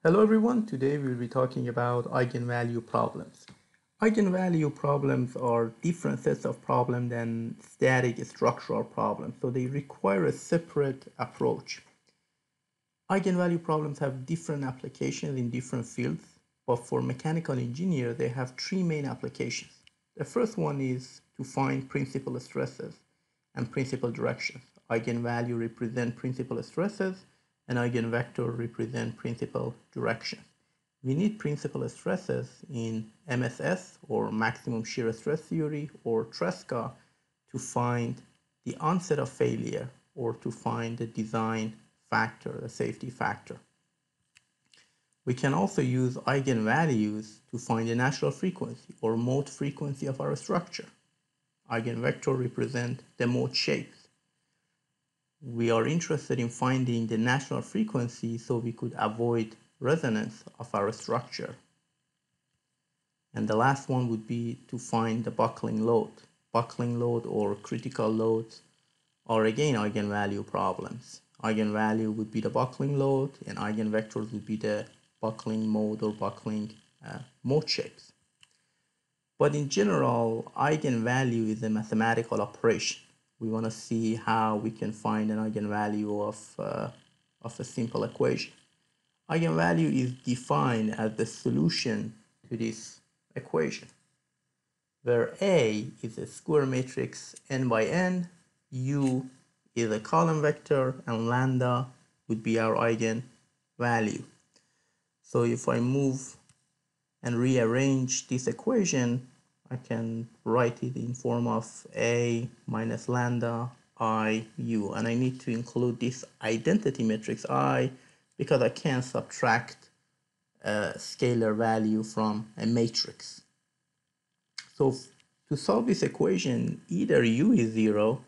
Hello everyone, today we'll be talking about eigenvalue problems. Eigenvalue problems are different sets of problems than static structural problems, so they require a separate approach. Eigenvalue problems have different applications in different fields, but for mechanical engineer they have three main applications. The first one is to find principal stresses and principal directions. Eigenvalue represent principal stresses and eigenvector represent principal directions. We need principal stresses in MSS or maximum shear stress theory or Tresca to find the onset of failure or to find the design factor, the safety factor. We can also use eigenvalues to find the natural frequency or mode frequency of our structure. Eigenvector represent the mode shapes. We are interested in finding the natural frequency so we could avoid resonance of our structure. And the last one would be to find the buckling load. Buckling load or critical loads are again eigenvalue problems. Eigenvalue would be the buckling load and eigenvectors would be the buckling mode or buckling mode shapes. But in general, eigenvalue is a mathematical operation. We want to see how we can find an eigenvalue of a simple equation. Eigenvalue is defined as the solution to this equation, where A is a square matrix n by n, U is a column vector, and lambda would be our eigenvalue. So if I move and rearrange this equation, I can write it in form of A minus lambda I U, and I need to include this identity matrix I because I can't subtract a scalar value from a matrix. So to solve this equation, either U is 0,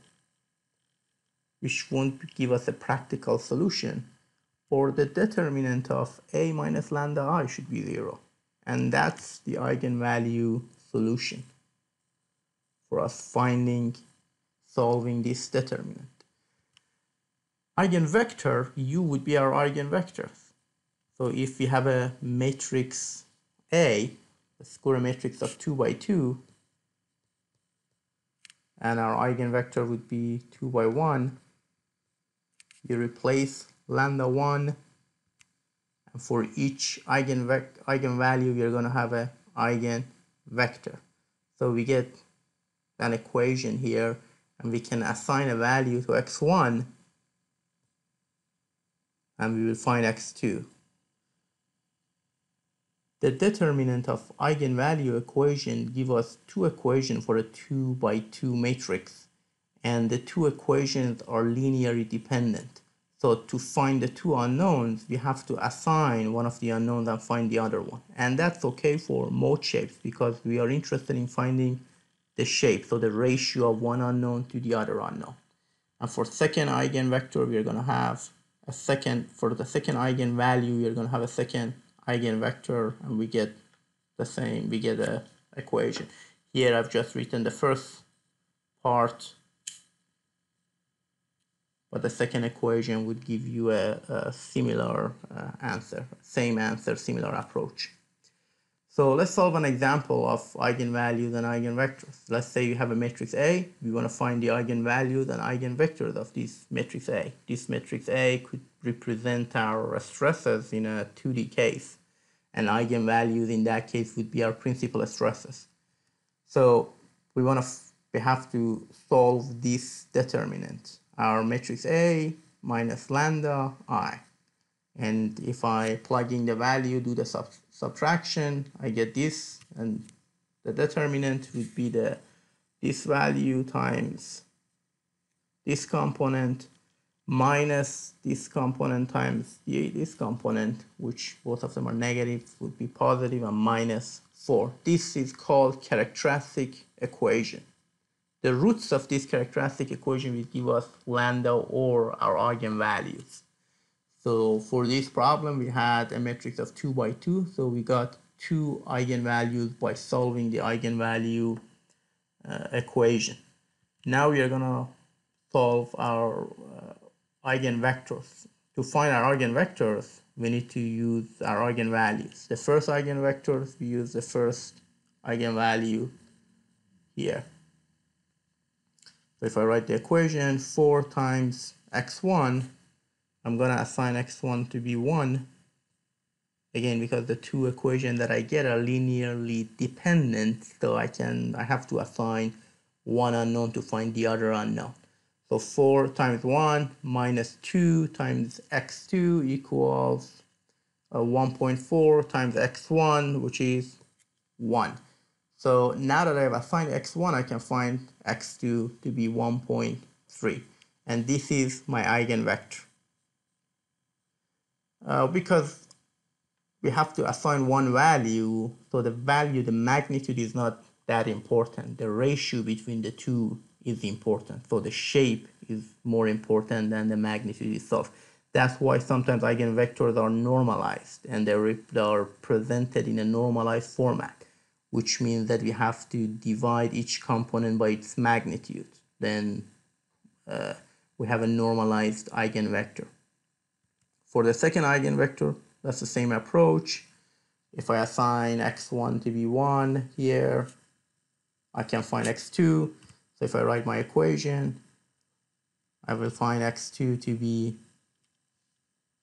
which won't give us a practical solution, or the determinant of A minus lambda I should be 0. And that's the eigenvalue solution for us solving this determinant. Eigenvector U would be our eigenvectors. So if we have a matrix A, a square matrix of 2 by 2, and our eigenvector would be 2 by 1, you replace lambda 1, and for each eigenvalue we are going to have a eigenvector. So we get an equation here, and we can assign a value to x1, and we will find x2. The determinant of eigenvalue equation gives us two equations for a 2 by 2 matrix, and the two equations are linearly dependent. So to find the two unknowns, we have to assign one of the unknowns and find the other one. And that's okay for mode shapes because we are interested in finding the shape, so the ratio of one unknown to the other unknown. And for second eigenvector, we are going to have a second, for the second eigenvalue, we are going to have a second eigenvector, and we get the same, we get an equation. Here I've just written the first part, but the second equation would give you a similar answer, same answer, similar approach. So let's solve an example of eigenvalues and eigenvectors. Let's say you have a matrix A. We want to find the eigenvalues and eigenvectors of this matrix A. This matrix A could represent our stresses in a 2D case, and eigenvalues in that case would be our principal stresses. So we have to solve this determinant, our matrix A minus lambda I. And if I plug in the value, do the subtraction, I get this, and the determinant would be this value times this component minus this component times this component, which both of them are negative, would be positive, and minus 4. This is called characteristic equation. The roots of this characteristic equation will give us lambda or our eigenvalues. So for this problem, we had a matrix of 2 by 2, so we got two eigenvalues by solving the eigenvalue equation. Now we are going to solve our eigenvectors. To find our eigenvectors, we need to use our eigenvalues. The first eigenvectors, we use the first eigenvalue here. So if I write the equation 4 times x1, I'm going to assign x1 to be 1. Again, because the two equations that I get are linearly dependent, so I have to assign one unknown to find the other unknown. So 4 times 1 minus 2 times x2 equals 1.4 times x1, which is 1. So now that I have assigned x1, I can find x2 to be 1.3. And this is my eigenvector. Because we have to assign one value, so the magnitude is not that important. The ratio between the two is important. So the shape is more important than the magnitude itself. That's why sometimes eigenvectors are normalized and they are presented in a normalized format, which means that we have to divide each component by its magnitude. Then we have a normalized eigenvector. For the second eigenvector, that's the same approach. If I assign x1 to be 1 here, I can find x2. So if I write my equation, I will find x2 to be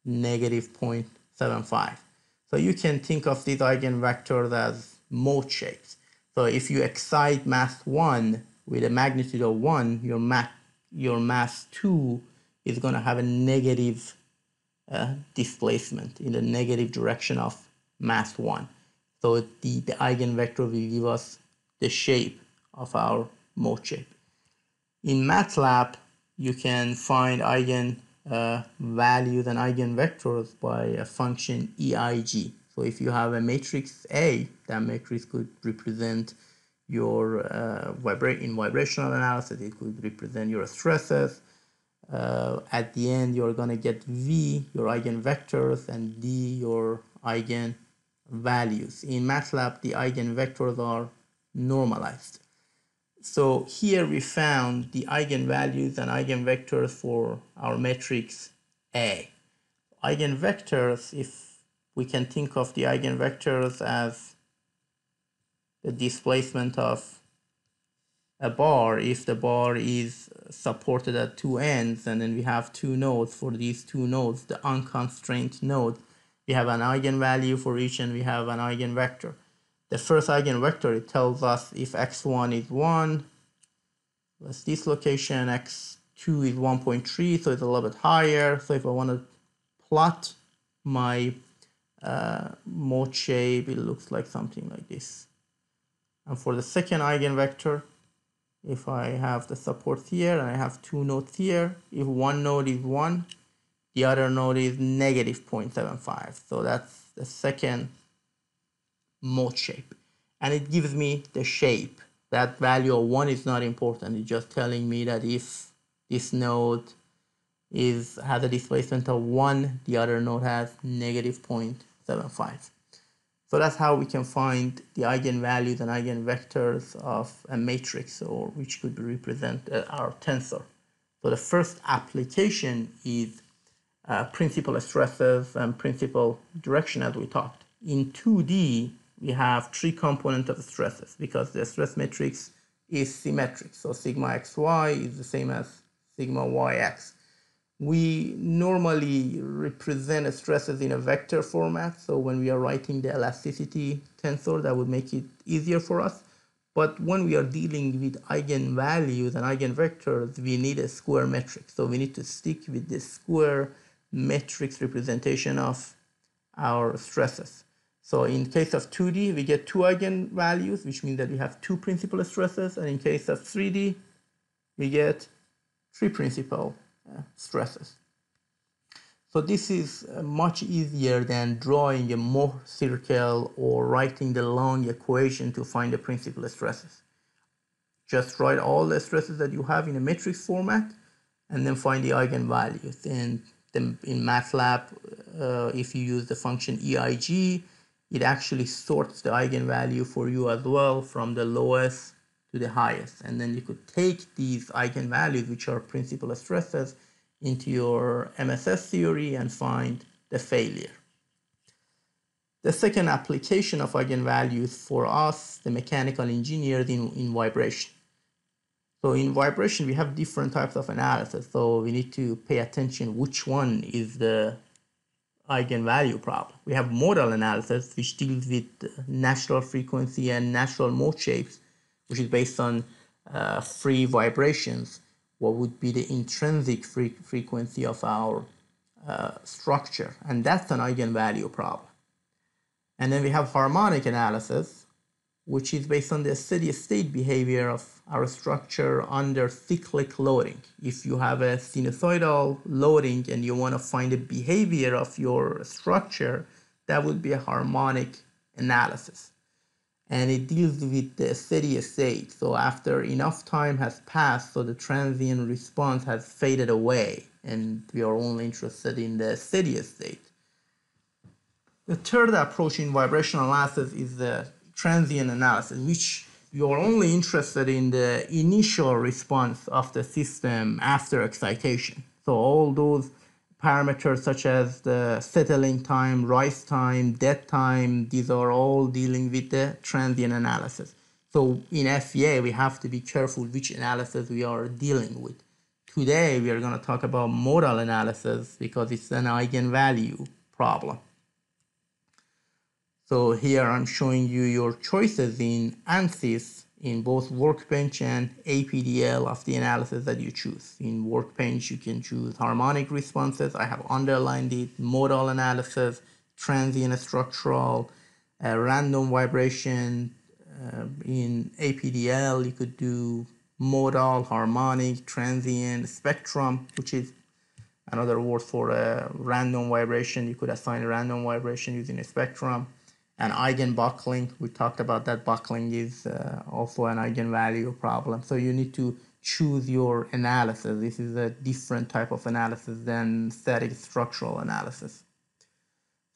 negative 0.75. So you can think of these eigenvectors as mode shapes. So if you excite mass 1 with a magnitude of 1, your mass 2 is going to have a negative displacement in the negative direction of mass 1. So the eigenvector will give us the shape of our mode shape. In MATLAB, you can find eigen values and eigenvectors by a function EIG. So if you have a matrix A, that matrix could represent your in vibrational analysis, it could represent your stresses. At the end, you're going to get V, your eigenvectors, and D, your eigenvalues. In MATLAB, the eigenvectors are normalized. So here we found the eigenvalues and eigenvectors for our matrix A. Eigenvectors, if we can think of the eigenvectors as the displacement of a bar, if the bar is supported at two ends, and then we have two nodes. For these two nodes, the unconstrained node, we have an eigenvalue for each and we have an eigenvector. The first eigenvector, it tells us if x1 is 1, that's this location, x2 is 1.3, so it's a little bit higher. So if I want to plot my mode shape, it looks like something like this. And for the second eigenvector, if I have the support here and I have two nodes here, if one node is 1, the other node is negative 0.75. So that's the second mode shape. And it gives me the shape. That value of 1 is not important. It's just telling me that if this node has a displacement of 1, the other node has negative 0.75. So that's how we can find the eigenvalues and eigenvectors of a matrix, or which could represent our tensor. So the first application is principal stresses and principal direction, as we talked. In 2D, we have 3 components of stresses because the stress matrix is symmetric. So sigma xy is the same as sigma yx. We normally represent stresses in a vector format. So when we are writing the elasticity tensor, that would make it easier for us. But when we are dealing with eigenvalues and eigenvectors, we need a square metric. So we need to stick with the square matrix representation of our stresses. So in case of 2D, we get 2 eigenvalues, which means that we have 2 principal stresses. And in case of 3D, we get 3 principal stresses. So this is much easier than drawing a Mohr circle or writing the long equation to find the principal stresses. Just write all the stresses that you have in a matrix format and then find the eigenvalues. And then in MATLAB, if you use the function EIG, it actually sorts the eigenvalue for you as well from the lowest to the highest. And then you could take these eigenvalues, which are principal stresses, into your MSS theory and find the failure. The second application of eigenvalues for us, the mechanical engineers, in vibration. So in vibration, we have different types of analysis. So we need to pay attention which one is the eigenvalue problem. We have modal analysis, which deals with natural frequency and natural mode shapes, which is based on free vibrations. What would be the intrinsic frequency of our structure? And that's an eigenvalue problem. And then we have harmonic analysis, which is based on the steady state behavior of our structure under cyclic loading. If you have a sinusoidal loading and you want to find the behavior of your structure, that would be a harmonic analysis. And it deals with the steady state. So after enough time has passed, so the transient response has faded away, and we are only interested in the steady state. The third approach in vibrational analysis is the transient analysis, which you are only interested in the initial response of the system after excitation. So all those parameters such as the settling time, rise time, dead time, these are all dealing with the transient analysis. So in FEA, we have to be careful which analysis we are dealing with. Today, we are going to talk about modal analysis because it's an eigenvalue problem. So here I'm showing you your choices in ANSYS in both Workbench and APDL of the analysis that you choose. In Workbench, you can choose harmonic responses. I have underlined it, modal analysis, transient structural, random vibration. In APDL, you could do modal, harmonic, transient, spectrum, which is another word for a random vibration. You could assign a random vibration using a spectrum. And eigen buckling, we talked about that. Buckling is also an eigenvalue problem. So you need to choose your analysis. This is a different type of analysis than static structural analysis.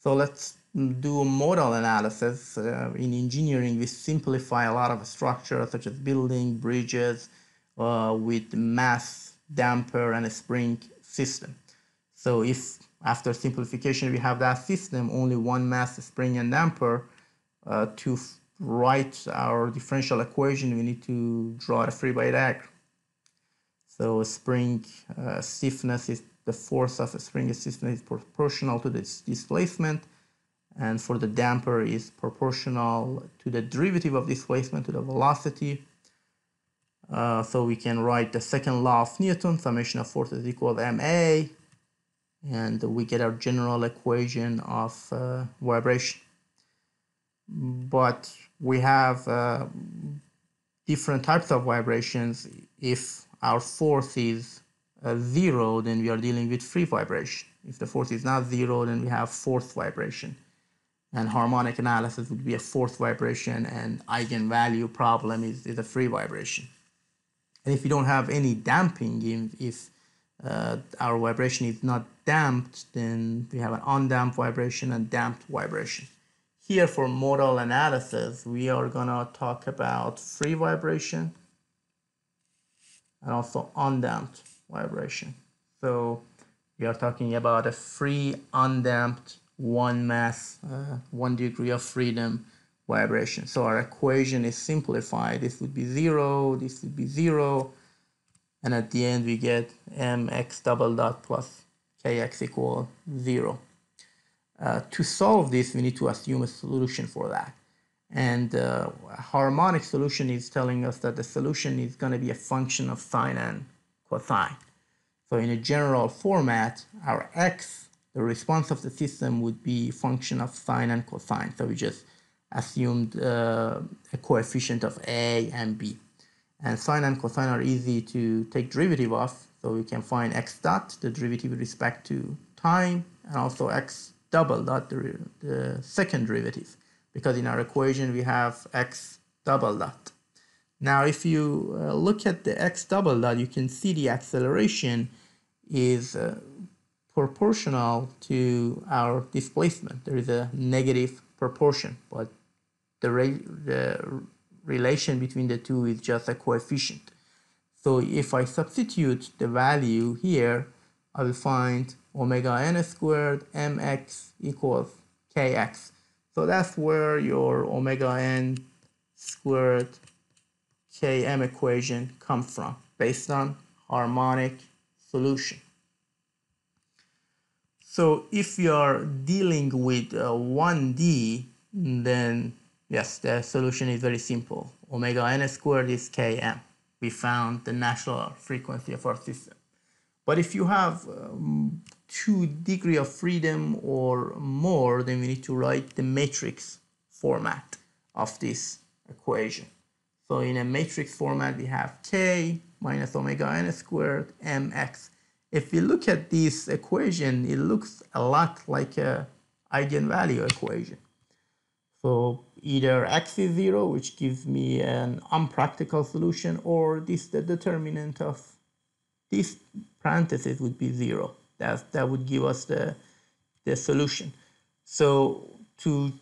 So let's do a modal analysis. In engineering, we simplify a lot of structures such as building, bridges, with mass, damper, and a spring system. So if after simplification we have that system, only one mass, spring, and damper, to write our differential equation, we need to draw a free body diagram. So spring stiffness is the force of a spring stiffness is proportional to the displacement, and for the damper is proportional to the derivative of displacement to the velocity. So we can write the second law of Newton, summation of forces equals ma, and we get our general equation of vibration. But we have different types of vibrations. If our force is 0, then we are dealing with free vibration. If the force is not 0, then we have forced vibration. And harmonic analysis would be a forced vibration, and eigenvalue problem is a free vibration. And if you don't have any damping, if our vibration is not damped, then we have an undamped vibration and damped vibration. Here for modal analysis, we are going to talk about free vibration and also undamped vibration. So we are talking about a free, undamped, one mass, 1 degree of freedom vibration. So our equation is simplified. This would be 0, this would be 0, and at the end we get mx double dot plus kx equal 0. To solve this, we need to assume a solution for that. And a harmonic solution is telling us that the solution is going to be a function of sine and cosine. So in a general format, our x, the response of the system, would be function of sine and cosine. So we just assumed a coefficient of a and b. And sine and cosine are easy to take derivative of. So we can find x dot, the derivative with respect to time, and also x double dot, the second derivative, because in our equation we have x double dot. Now if you look at the x double dot, you can see the acceleration is proportional to our displacement. There is a negative proportion, but the relation between the two is just a coefficient. So if I substitute the value here, I will find omega n squared mx equals kx. So that's where your omega n squared Km equation comes from, based on harmonic solution. So if you are dealing with 1D, then yes, the solution is very simple. Omega n squared is Km. We found the natural frequency of our system. But if you have 2 degrees of freedom or more, then we need to write the matrix format of this equation. So in a matrix format, we have K minus omega n squared mx. If we look at this equation, it looks a lot like a eigenvalue equation. So either x is 0, which gives me an unpractical solution, or this the determinant of this parenthesis would be 0. That would give us the solution. So to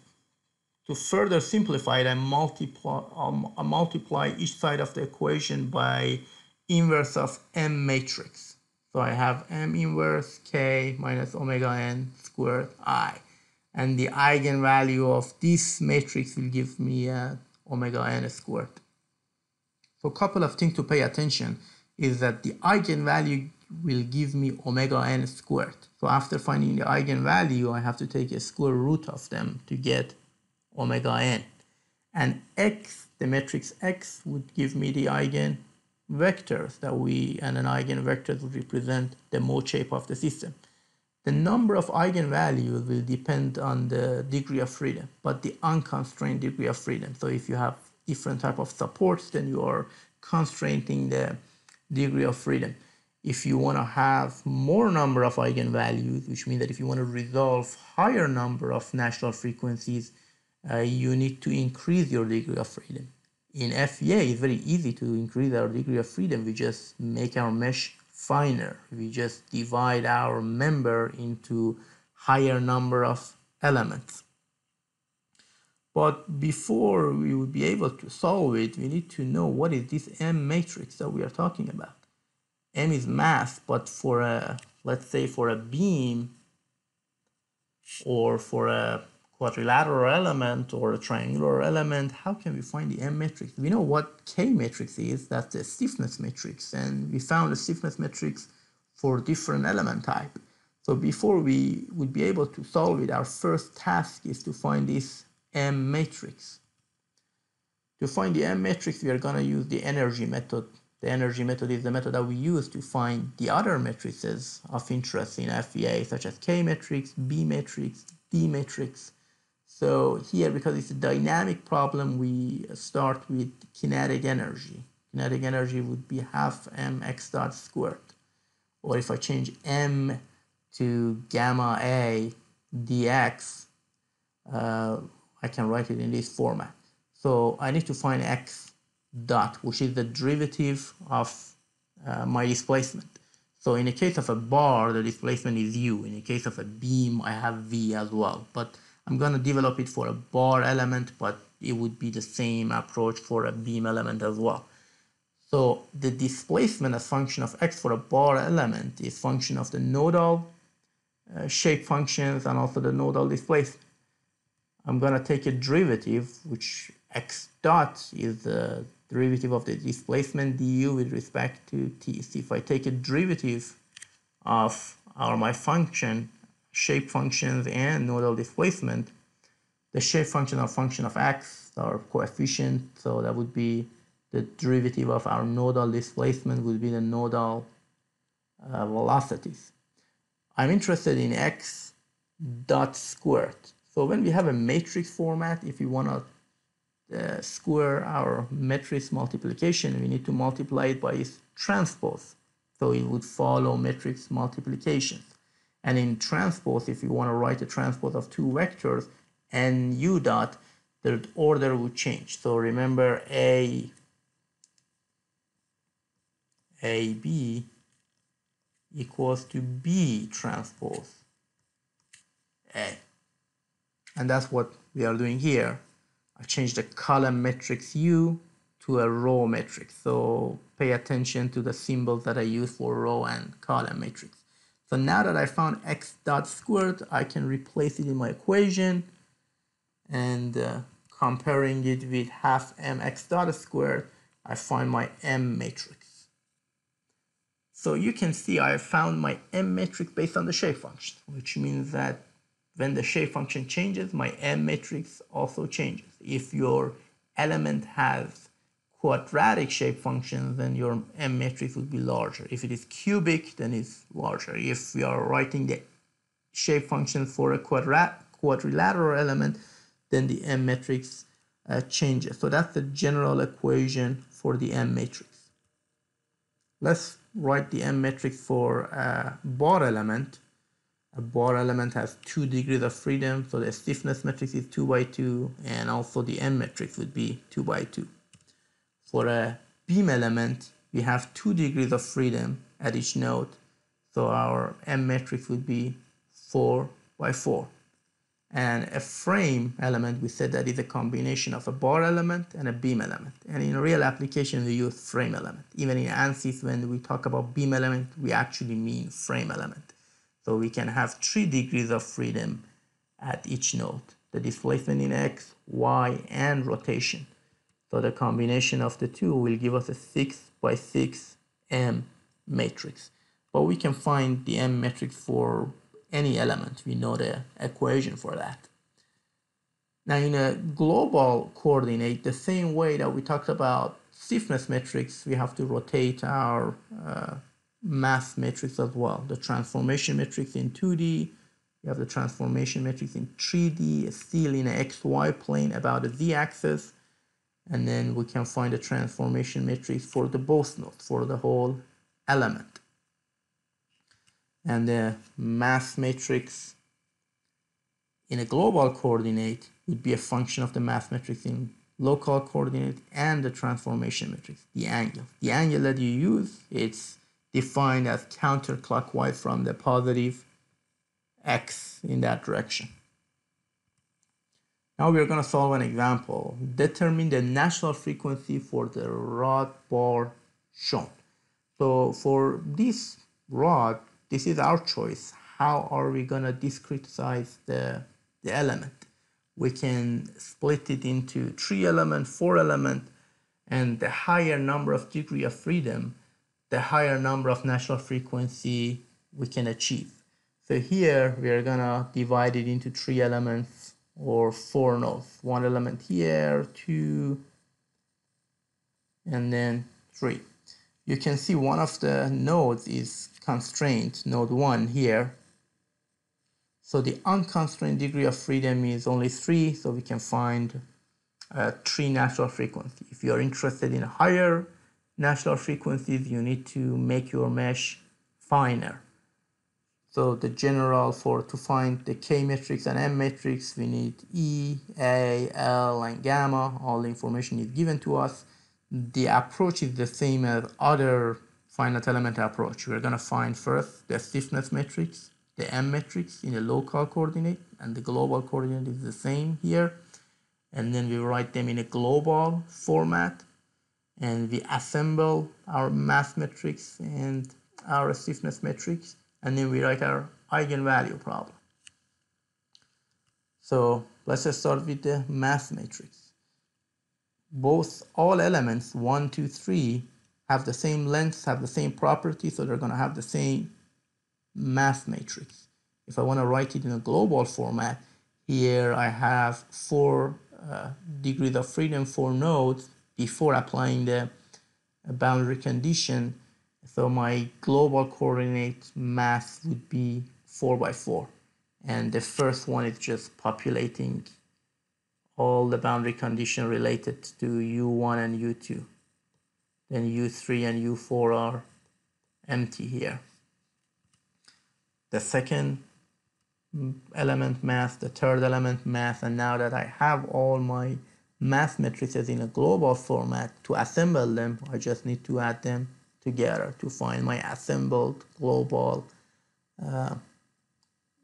further simplify it, I multiply each side of the equation by inverse of M matrix. So I have M inverse K minus omega n squared I. And the eigenvalue of this matrix will give me omega n squared. So a couple of things to pay attention is that the eigenvalue will give me omega n squared. So after finding the eigenvalue, I have to take a square root of them to get omega n. And x, the matrix x, would give me the eigenvectors and an eigenvector would represent the mode shape of the system. The number of eigenvalues will depend on the degree of freedom, but the unconstrained degree of freedom. So if you have different type of supports, then you are constraining the degree of freedom. If you want to have more number of eigenvalues, which means that if you want to resolve higher number of natural frequencies, you need to increase your degree of freedom. In FEA, it's very easy to increase our degree of freedom. We just make our mesh finer. We just divide our member into higher number of elements. But before we would be able to solve it, we need to know what is this M matrix that we are talking about. M is mass, but for a, let's say for a beam or for a quadrilateral element or a triangular element, how can we find the M matrix? We know what K matrix is, that's the stiffness matrix, and we found the stiffness matrix for different element type. So before we would be able to solve it, our first task is to find this M matrix. To find the M matrix, we are going to use the energy method. The energy method is the method that we use to find the other matrices of interest in FEA, such as K matrix, B matrix, D matrix. So here, because it's a dynamic problem, we start with kinetic energy. Kinetic energy would be half mx dot squared. Or if I change m to gamma a dx, I can write it in this format. So I need to find x dot, which is the derivative of my displacement. So in the case of a bar, the displacement is u. In the case of a beam, I have v as well. But I'm going to develop it for a bar element, but it would be the same approach for a beam element as well. So the displacement as function of x for a bar element is function of the nodal shape functions and also the nodal displacement. I'm going to take a derivative, which x dot is the derivative of the displacement du with respect to t. So if I take a derivative of my function, shape functions and nodal displacement, the shape function or function of x are coefficient, so that would be the derivative of our nodal displacement would be the nodal velocities. I'm interested in x dot squared. So when we have a matrix format, if we want to square our matrix multiplication, we need to multiply it by its transpose. So it would follow matrix multiplication. And in transpose, if you want to write a transpose of two vectors and u dot, the order would change. So remember AB equals to B transpose A. And that's what we are doing here. I changed the column matrix U to a row matrix. So pay attention to the symbols that I use for row and column matrix. So now that I found x dot squared, I can replace it in my equation. and comparing it with half mx dot squared, I find my M matrix. So you can see I found my M matrix based on the shape function, which means that when the shape function changes, my M matrix also changes. If your element has quadratic shape function, then your M matrix would be larger. If it is cubic, then it's larger. If we are writing the shape function for a quadrilateral element, then the M matrix changes. So that's the general equation for the M matrix. Let's write the M matrix for a bar element. A bar element has 2 degrees of freedom, so the stiffness matrix is 2 by 2, and also the M matrix would be 2 by 2. For a beam element, we have 2 degrees of freedom at each node, so our M matrix would be 4 by 4. And a frame element, we said that is a combination of a bar element and a beam element. And in a real application, we use frame element. Even in ANSYS, when we talk about beam element, we actually mean frame element. So we can have 3 degrees of freedom at each node. The displacement in X, Y, and rotation. So the combination of the two will give us a 6 by 6 M matrix. But we can find the M matrix for any element. We know the equation for that. Now in a global coordinate, the same way that we talked about stiffness matrix, we have to rotate our mass matrix as well. The transformation matrix in 2D, we have the transformation matrix in 3D, still in an XY plane about the Z-axis, and then we can find the transformation matrix for the both nodes, for the whole element. And the mass matrix in a global coordinate would be a function of the mass matrix in local coordinate and the transformation matrix, the angle. The angle that you use, it's defined as counterclockwise from the positive x in that direction. Now we're going to solve an example. Determine the natural frequency for the rod bar shown. So for this rod, this is our choice. How are we going to discretize the element? We can split it into 3 element, 4 element, and the higher number of degree of freedom, the higher number of natural frequency we can achieve. So here we are going to divide it into 3 elements or 4 nodes. 1 element here, 2, and then 3. You can see one of the nodes is constrained, node 1 here. So the unconstrained degree of freedom is only 3, so we can find 3 natural frequency. If you are interested in higher natural frequencies, you need to make your mesh finer. So the general to find the K matrix and M matrix, we need E, A, L, and gamma. All the information is given to us. The approach is the same as other finite element approach. We're going to find first the stiffness matrix, the M matrix in a local coordinate, and the global coordinate is the same here. And then we write them in a global format, and we assemble our mass matrix and our stiffness matrix, and then we write our eigenvalue problem. So let's just start with the mass matrix. All elements 1, 2, 3 have the same length, have the same property, so they're going to have the same mass matrix. If I want to write it in a global format, here I have 4 degrees of freedom for nodes before applying the boundary condition. So my global coordinate mass would be 4 by 4. And the first one is just populating all the boundary condition related to U1 and U2. Then U3 and U4 are empty here. The second element mass, the third element mass, and now that I have all my mass matrices in a global format, to assemble them, I just need to add them together to find my assembled global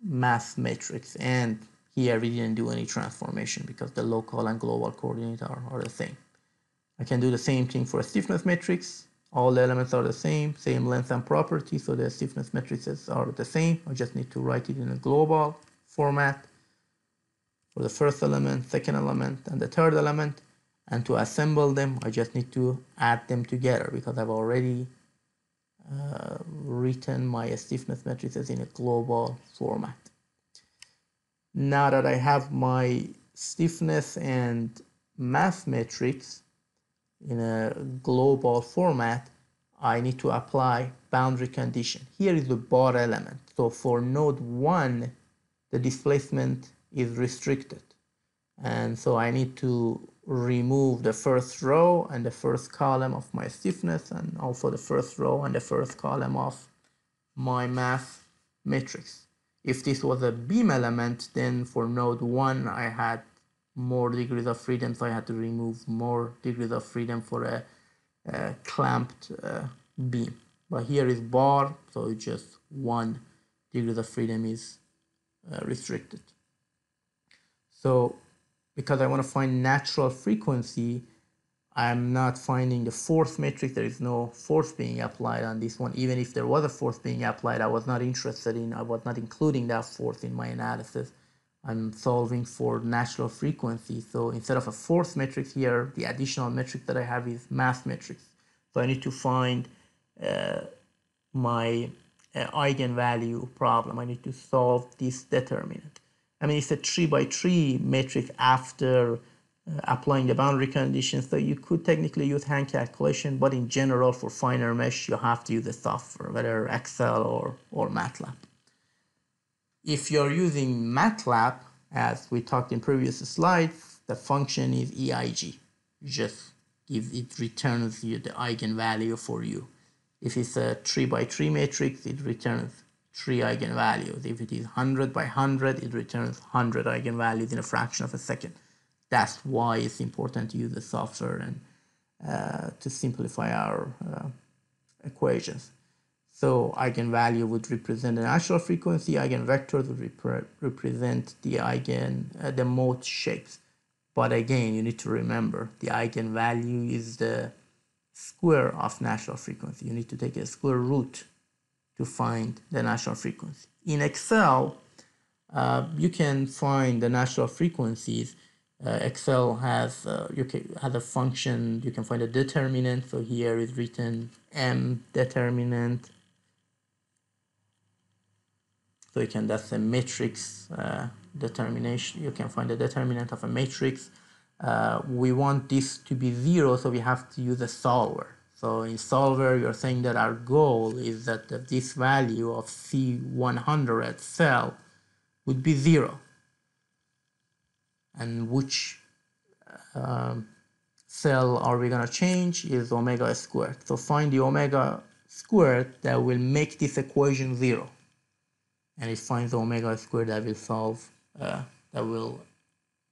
mass matrix. And here we didn't do any transformation because the local and global coordinates are the same. I can do the same thing for a stiffness matrix. All the elements are the same length and property, so the stiffness matrices are the same. I just need to write it in a global format. for the first element, second element, and the third element. And to assemble them, I just need to add them together because I've already written my stiffness matrices in a global format. Now that I have my stiffness and mass matrix in a global format, I need to apply boundary condition. Here is the bar element. So for node 1, the displacement is restricted. And so I need to remove the first row and the first column of my stiffness, and also the first row and the first column of my mass matrix. If this was a beam element, then for node 1 I had more degrees of freedom, so I had to remove more degrees of freedom for a clamped beam. But here is bar, so it's just 1 degrees of freedom is restricted. So because I want to find natural frequency, I'm not finding the force matrix. There is no force being applied on this one. Even if there was a force being applied, I was not including that force in my analysis. I'm solving for natural frequency. So instead of a force matrix here, the additional matrix that I have is mass matrix. So I need to find my eigenvalue problem. I need to solve this determinant. I mean, it's a 3 by 3 matrix after applying the boundary conditions, so you could technically use hand calculation, but in general for finer mesh you have to use the software, whether Excel or MATLAB. If you're using MATLAB, as we talked in previous slides, the function is EIG. It returns you the eigenvalue for you. If it's a 3 by 3 matrix, it returns 3 eigenvalues. If it is 100 by 100, it returns 100 eigenvalues in a fraction of a second. That's why it's important to use the software and to simplify our equations. So eigenvalue would represent the natural frequency, eigenvectors would represent the mode shapes. But again, you need to remember the eigenvalue is the square of natural frequency. You need to take a square root to find the natural frequency. In Excel, you can find the natural frequencies. Excel has a function, you can find a determinant. So here is written M determinant. So that's a matrix determination. You can find the determinant of a matrix. We want this to be 0, so we have to use a solver. So in solver, you're saying that our goal is that this value of C100 cell would be 0. And which cell are we going to change is omega squared. So find the omega squared that will make this equation 0. And it finds the omega squared that will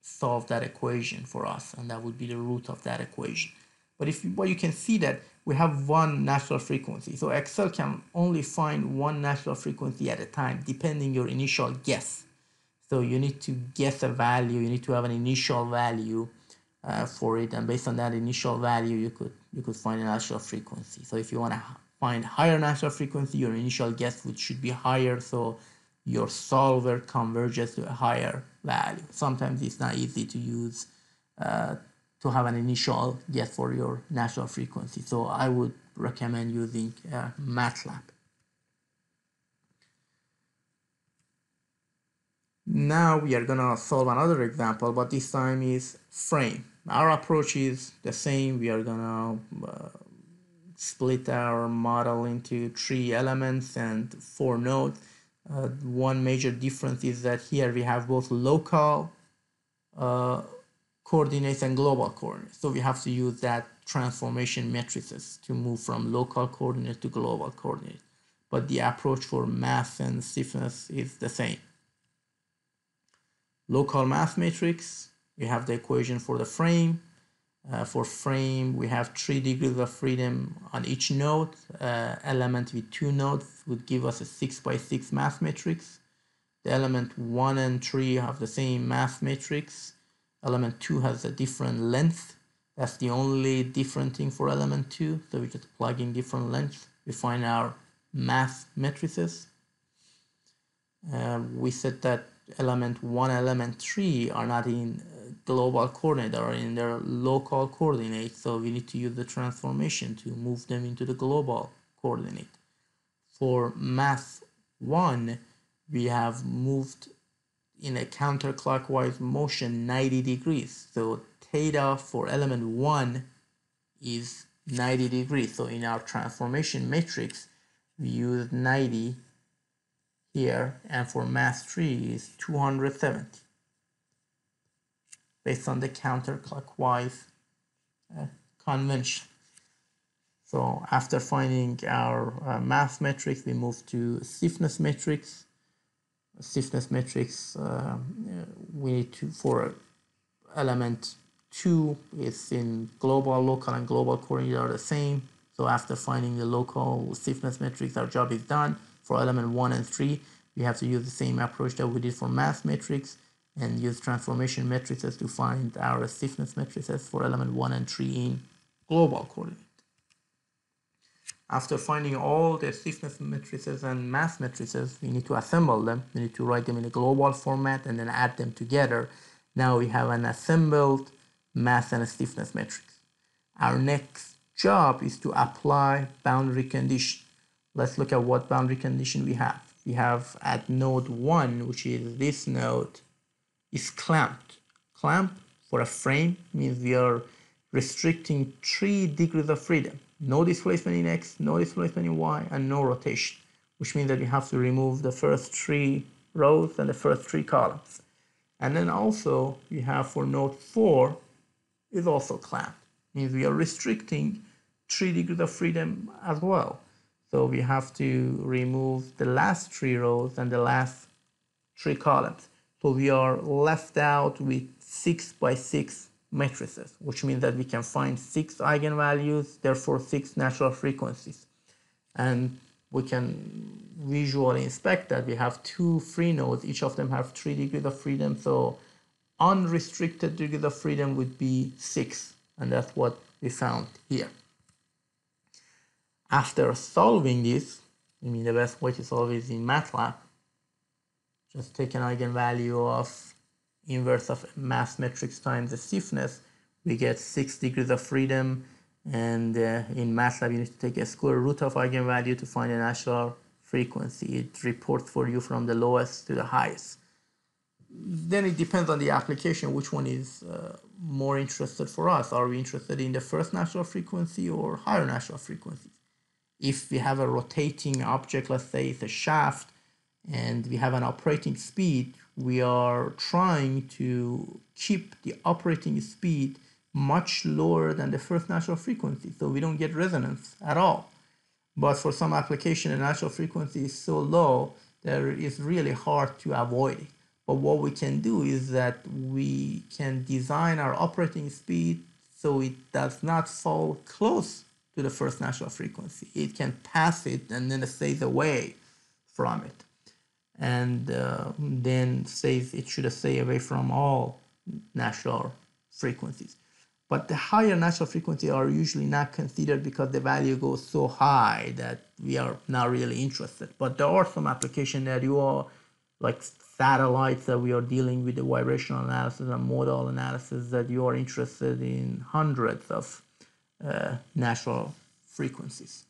solve that equation for us, and that would be the root of that equation. But you can see that we have one natural frequency. So Excel can only find one natural frequency at a time, depending your initial guess. So you need to guess a value. You need to have an initial value for it, and based on that initial value, you could find a natural frequency. So if you want to find higher natural frequency, your initial guess should be higher. So your solver converges to a higher value. Sometimes it's not easy to use to have an initial guess for your natural frequency. So I would recommend using MATLAB. Now we are gonna solve another example, but this time is frame. Our approach is the same. We are gonna split our model into 3 elements and 4 nodes. One major difference is that here we have both local coordinates and global coordinates. So we have to use that transformation matrices to move from local coordinate to global coordinate. But the approach for mass and stiffness is the same. Local mass matrix, we have the equation for the frame. For frame, we have 3 degrees of freedom on each node. Element with 2 nodes would give us a 6 by 6 mass matrix. The element 1 and 3 have the same mass matrix. Element 2 has a different length. That's the only different thing for element 2. So we just plug in different lengths. We find our mass matrices. We said that element 1, element 3 are not in global coordinate, or in their local coordinate, so we need to use the transformation to move them into the global coordinate. For mass 1, we have moved in a counterclockwise motion 90 degrees. So theta for element 1 is 90 degrees. So in our transformation matrix, we use 90 here, and for mass 3 is 270 based on the counterclockwise convention. So after finding our mass matrix, we move to stiffness matrix. Stiffness matrix, we need to, for element 2, it's in global, local, and global coordinate are the same. So after finding the local stiffness matrix, our job is done. For element 1 and 3, we have to use the same approach that we did for mass matrix and use transformation matrices to find our stiffness matrices for element 1 and 3 in global coordinate. After finding all the stiffness matrices and mass matrices, we need to assemble them. We need to write them in a global format and then add them together. Now we have an assembled mass and stiffness matrix. Our next job is to apply boundary condition. Let's look at what boundary condition we have. We have at node 1, which is this node, is clamped. Clamp for a frame means we are restricting 3 degrees of freedom. No displacement in X, no displacement in Y, and no rotation, which means that you have to remove the first 3 rows and the first 3 columns. And then also you have for node 4 is also clamped. Means we are restricting 3 degrees of freedom as well. So we have to remove the last 3 rows and the last 3 columns. So we are left out with 6 by 6 matrices, which means that we can find 6 eigenvalues, therefore 6 natural frequencies. And we can visually inspect that we have 2 free nodes, each of them have 3 degrees of freedom, so unrestricted degrees of freedom would be 6, and that's what we found here. After solving this, I mean the best way to solve is in MATLAB. Just take an eigenvalue of inverse of mass matrix times the stiffness, we get 6 degrees of freedom, and in MATLAB you need to take a square root of eigenvalue to find a natural frequency. It reports for you from the lowest to the highest. Then it depends on the application, which one is more interested for us. Are we interested in the first natural frequency or higher natural frequencies? If we have a rotating object, let's say it's a shaft, and we have an operating speed, we are trying to keep the operating speed much lower than the first natural frequency, so we don't get resonance at all. But for some application, the natural frequency is so low that it's really hard to avoid it. But what we can do is that we can design our operating speed so it does not fall close to the first natural frequency. It can pass it and then it stays away from it. And then says it should stay away from all natural frequencies. But the higher natural frequencies are usually not considered because the value goes so high that we are not really interested. But there are some applications that you are, like satellites that we are dealing with the vibrational analysis and modal analysis, that you are interested in hundreds of natural frequencies.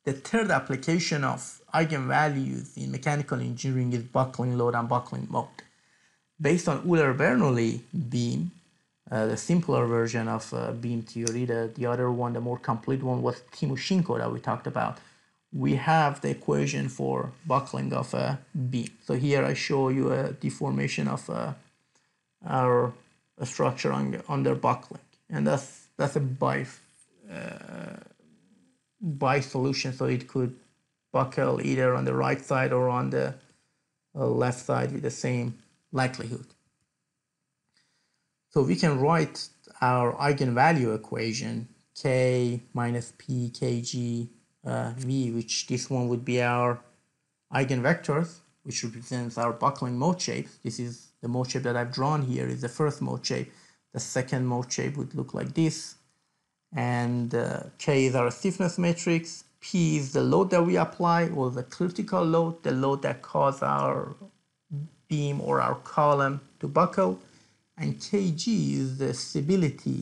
The third application of eigenvalues in mechanical engineering is buckling load and buckling mode. Based on Euler-Bernoulli beam, the simpler version of beam theory, the other one, the more complete one, was Timoshenko that we talked about. We have the equation for buckling of a beam. So here I show you a deformation of our structure under buckling, and that's a by solution, so it could buckle either on the right side or on the left side with the same likelihood. So we can write our eigenvalue equation k minus p kg v, which this one would be our eigenvectors, which represents our buckling mode shape. This is the mode shape that I've drawn here, is the first mode shape. The second mode shape would look like this. And K is our stiffness matrix, P is the load that we apply, or the critical load, the load that causes our beam or our column to buckle, and Kg is the stability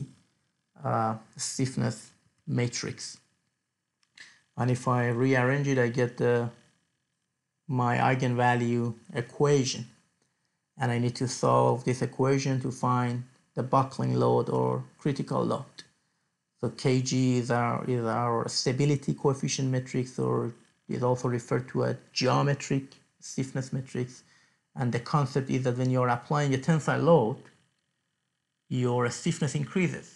stiffness matrix. And if I rearrange it, I get my eigenvalue equation, and I need to solve this equation to find the buckling load or critical load. So Kg is our stability coefficient matrix, or is also referred to as geometric stiffness matrix. And the concept is that when you're applying a tensile load, your stiffness increases,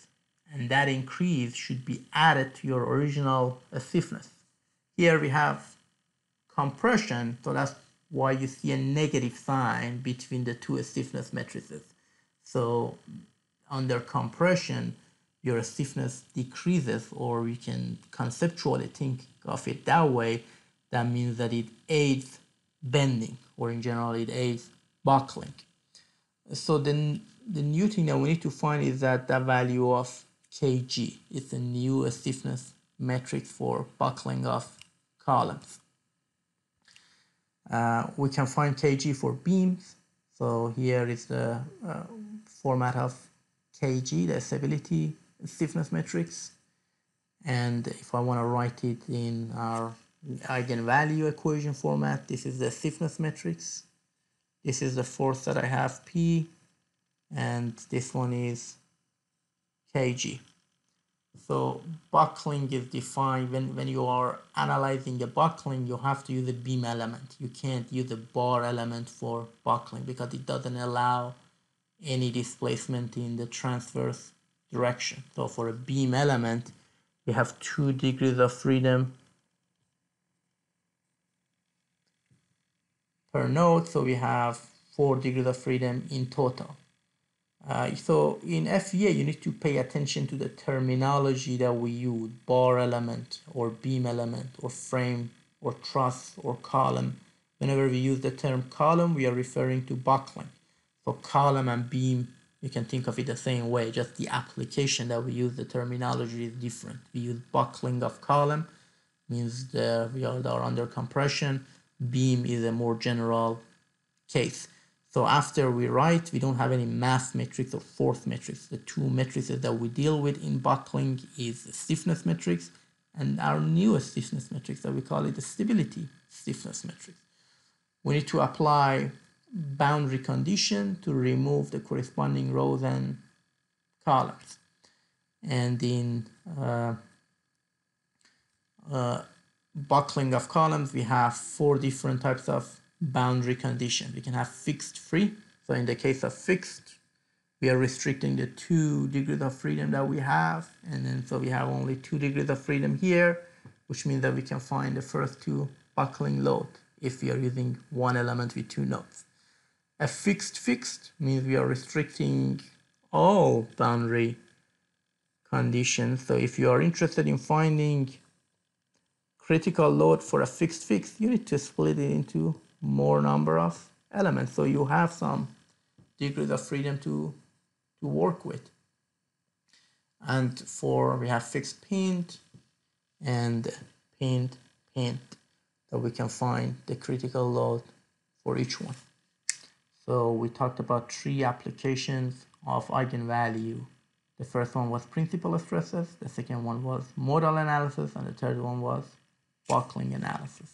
and that increase should be added to your original stiffness. Here we have compression, so that's why you see a negative sign between the two stiffness matrices. So under compression, your stiffness decreases, or you can conceptually think of it that way. That means that it aids bending, or in general it aids buckling. So then the new thing that we need to find is that the value of Kg is a new stiffness matrix for buckling of columns. We can find Kg for beams. So here is the format of Kg, the stability stiffness matrix. And if I want to write it in our eigenvalue equation format, this is the stiffness matrix. This is the force that I have, P, and this one is Kg. So buckling is defined, when you are analyzing a buckling, you have to use a beam element. You can't use a bar element for buckling because it doesn't allow any displacement in the transverse direction. So for a beam element, we have 2 degrees of freedom per node, so we have 4 degrees of freedom in total. So in FEA, you need to pay attention to the terminology that we use: bar element, or beam element, or frame, or truss, or column. Whenever we use the term column, we are referring to buckling. So column and beam, you can think of it the same way, just the application that we use, the terminology is different. We use buckling of column, means we are under compression. Beam is a more general case. So after we write, we don't have any mass matrix or force matrix. The two matrices that we deal with in buckling is the stiffness matrix and our newest stiffness matrix that we call it the stability stiffness matrix. We need to apply boundary condition to remove the corresponding rows and columns. And in buckling of columns, we have 4 different types of boundary conditions. We can have fixed free. So in the case of fixed, we are restricting the 2 degrees of freedom that we have, and then so we have only 2 degrees of freedom here, which means that we can find the first 2 buckling load if we are using one element with 2 nodes. A fixed means we are restricting all boundary conditions. So if you are interested in finding critical load for a fixed, you need to split it into more number of elements, so you have some degrees of freedom to work with. And we have fixed pinned and pinned, so we can find the critical load for each one. So we talked about 3 applications of eigenvalue. The first one was principal stresses, the second one was modal analysis, and the third one was buckling analysis.